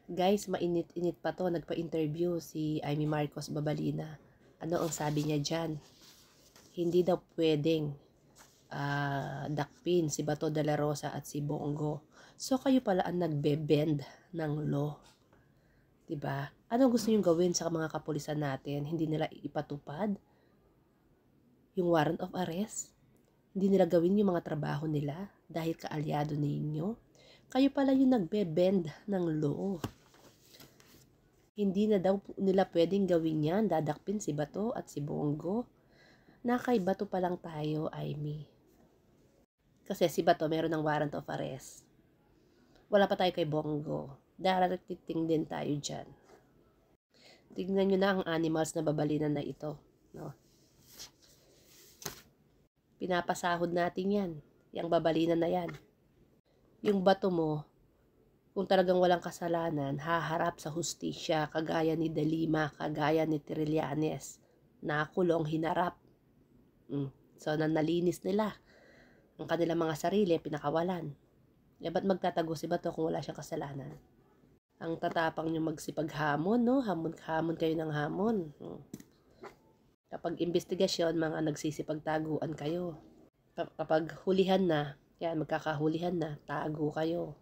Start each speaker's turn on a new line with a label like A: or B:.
A: Guys, mainit-init pa to. Nagpa-interview si Amy Marcos Babalina. Ano ang sabi niya dyan? Hindi daw pwedeng dakpin si Bato de la Rosa at si Bongo. So kayo pala ang nagbe-bend ng law. Diba? Ano gusto niyong gawin sa mga kapulisan natin? Hindi nila ipatupad yung warrant of arrest? Hindi nila gawin yung mga trabaho nila dahil kaalyado ninyo? Kayo pala yung nagbe-bend ng law. Hindi na daw nila pwedeng gawin yan. Dadakpin si Bato at si Bongo. Nakay Bato pa lang tayo, Amy. Kasi si Bato meron ng warrant of arrest. Wala pa tayo kay Bongo. Darating din tayo dyan. Tignan nyo na ang animals na babalinan na ito. No? Pinapasahod natin yan. Yang babalinan na yan. Yung Bato mo, kung talagang walang kasalanan, haharap sa hustisya kagaya ni De Lima, kagaya ni Trillanes. Nakulong, hinarap. So, nalinis nila ang kanilang mga sarili, pinakawalan. Ba't magtatago si Bato kung wala siyang kasalanan? Ang tatapang nyo magsipaghamon, no? Hamon kayo ng hamon. Kapag investigasyon, mga nagsisipagtaguan kayo. Kapag hulihan na, yan, magkakahulihan na, tago kayo.